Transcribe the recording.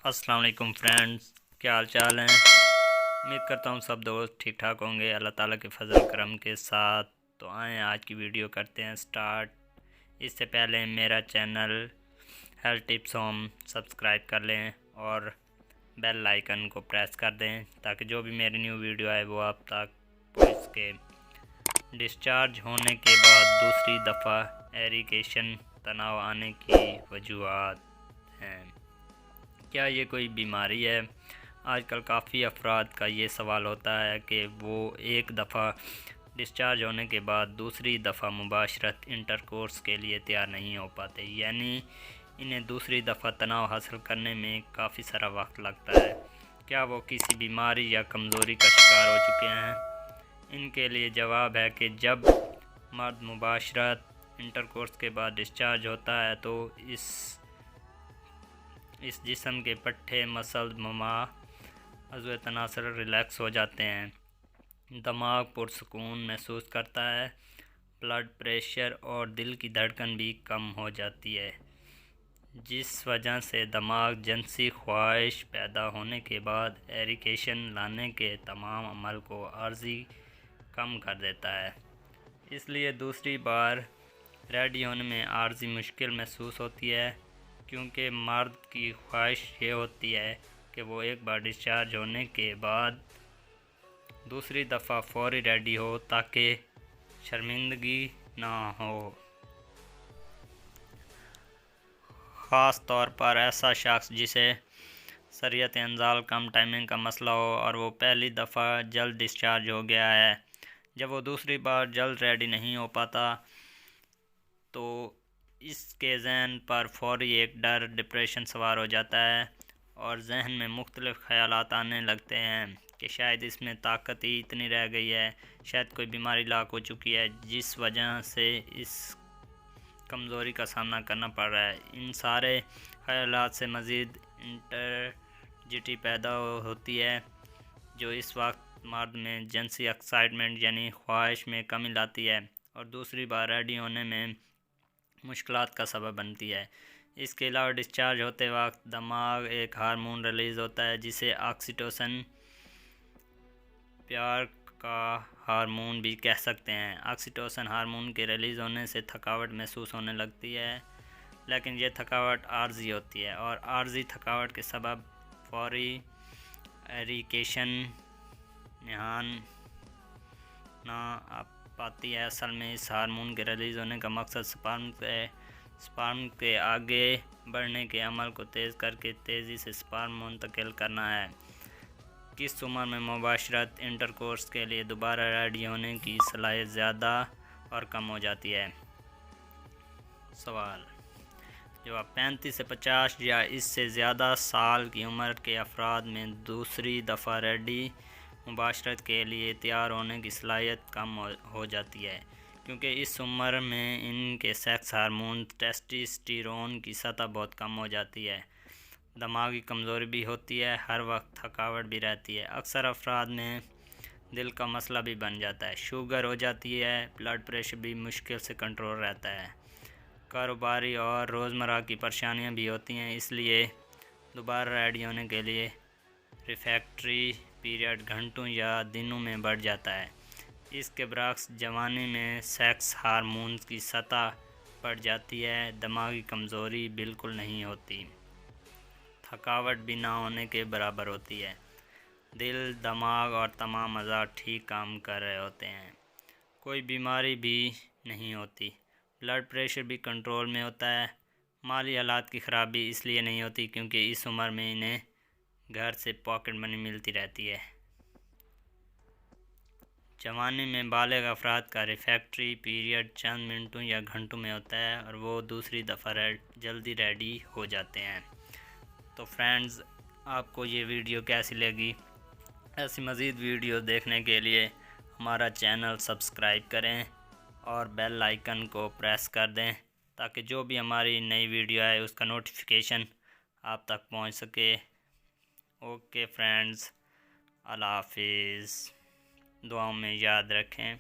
अस्सलाम वालेकुम फ्रेंड्स, क्या हाल चाल हैं। उम्मीद करता हूँ सब दोस्त ठीक ठाक होंगे अल्लाह ताला के फजल करम के साथ। तो आएँ आज की वीडियो करते हैं स्टार्ट। इससे पहले मेरा channel health tips home subscribe कर लें और बेल आइकन को प्रेस कर दें ताकि जो भी मेरी न्यू वीडियो आए वो आप तक पहुँच सके। डिस्चार्ज होने के बाद दूसरी दफ़ा एरिकेशन तनाव आने की वजूहात हैं। क्या ये कोई बीमारी है? आजकल काफ़ी अफराद का ये सवाल होता है कि वो एक दफ़ा डिस्चार्ज होने के बाद दूसरी दफ़ा मुबाशरत इंटरकोर्स के लिए तैयार नहीं हो पाते, यानी इन्हें दूसरी दफ़ा तनाव हासिल करने में काफ़ी सारा वक्त लगता है। क्या वो किसी बीमारी या कमज़ोरी का शिकार हो चुके हैं? इनके लिए जवाब है कि जब मर्द मुबाशरत इंटरकोर्स के बाद डिस्चार्ज होता है तो इस जिस्म के पट्टे मसल ममा अज़्व तनासर रिलैक्स हो जाते हैं। दिमाग पुरसकून महसूस करता है। ब्लड प्रेशर और दिल की धड़कन भी कम हो जाती है, जिस वजह से दिमाग जिनसी ख्वाहिश पैदा होने के बाद एरिकेशन लाने के तमाम अमल को आर्जी कम कर देता है। इसलिए दूसरी बार रेडी होने में आर्जी मुश्किल महसूस होती है, क्योंकि मर्द की ख्वाहिश ये होती है कि वो एक बार डिस्चार्ज होने के बाद दूसरी दफ़ा फौरी रेडी हो ताकि शर्मिंदगी ना हो। ख़ास तौर पर ऐसा शख्स जिसे शरीयत इंजाल कम टाइमिंग का मसला हो और वो पहली दफ़ा जल्द डिस्चार्ज हो गया है। जब वो दूसरी बार जल्द रेडी नहीं हो पाता तो इसके जहन पर फौरी एक डर डिप्रेशन सवार हो जाता है और जहन में मुख्तलिफ़ ख़यालात आने लगते हैं कि शायद इसमें ताकत ही इतनी रह गई है, शायद कोई बीमारी लाक हो चुकी है जिस वजह से इस कमज़ोरी का सामना करना पड़ रहा है। इन सारे ख़यालात से मज़ीद इंटरजिटी पैदा होती है जो इस वक्त मर्द में जिनसी एक्साइटमेंट यानी ख्वाहिश में कमी लाती है और दूसरी बार रेडी होने में मुश्किलात का सबब बनती है। इसके अलावा डिस्चार्ज होते वक्त दिमाग एक हार्मोन रिलीज़ होता है जिसे ऑक्सीटोसिन प्यार का हार्मोन भी कह सकते हैं। ऑक्सीटोसिन हार्मोन के रिलीज़ होने से थकावट महसूस होने लगती है, लेकिन यह थकावट आर्जी होती है और आर्जी थकावट के सबब फौरी एरिकेशन ध्यान ना आ पाती है। असल में इस हार्मोन के रिलीज़ होने का मकसद स्पर्म के आगे बढ़ने के अमल को तेज़ करके तेज़ी से स्पर्म मुंतकिल करना है। किस उम्र में मुबाशरत इंटरकोर्स के लिए दोबारा रेडी होने की सलाहियत ज़्यादा और कम हो जाती है? सवाल जवाब 35 से 50 या इससे ज़्यादा साल की उम्र के अफराद में दूसरी दफ़ा रेडी मुबाशरत के लिए तैयार होने की सलाहियत कम हो जाती है, क्योंकि इस उम्र में इनके सेक्स हार्मोन टेस्टोस्टेरोन की सतह बहुत कम हो जाती है। दिमागी कमज़ोरी भी होती है, हर वक्त थकावट भी रहती है। अक्सर अफराद में दिल का मसला भी बन जाता है, शुगर हो जाती है, ब्लड प्रेशर भी मुश्किल से कंट्रोल रहता है, कारोबारी और रोज़मर्रा की परेशानियां भी होती हैं। इसलिए दोबारा रेडी होने के लिए रिफ्रैक्टरी पीरियड घंटों या दिनों में बढ़ जाता है। इसके बरक्स जवानी में सेक्स हार्मोन्स की सतह बढ़ जाती है, दिमागी कमज़ोरी बिल्कुल नहीं होती, थकावट भी ना होने के बराबर होती है, दिल दिमाग और तमाम अज़ा ठीक काम कर रहे होते हैं, कोई बीमारी भी नहीं होती, ब्लड प्रेशर भी कंट्रोल में होता है। माली हालात की ख़राबी इसलिए नहीं होती क्योंकि इस उम्र में इन्हें घर से पॉकेट मनी मिलती रहती है। जवानी में बालिग अफराद का रिफ्रैक्टरी पीरियड चंद मिनटों या घंटों में होता है और वो दूसरी दफ़ा जल्दी रेडी हो जाते हैं। तो फ्रेंड्स, आपको ये वीडियो कैसी लगी? ऐसी मज़ीद वीडियो देखने के लिए हमारा चैनल सब्सक्राइब करें और बेल आइकन को प्रेस कर दें ताकि जो भी हमारी नई वीडियो आए उसका नोटिफिकेशन आप तक पहुंच सके। ओके फ्रेंड्स, अल्लाह हाफिज़। दुआओं में याद रखें।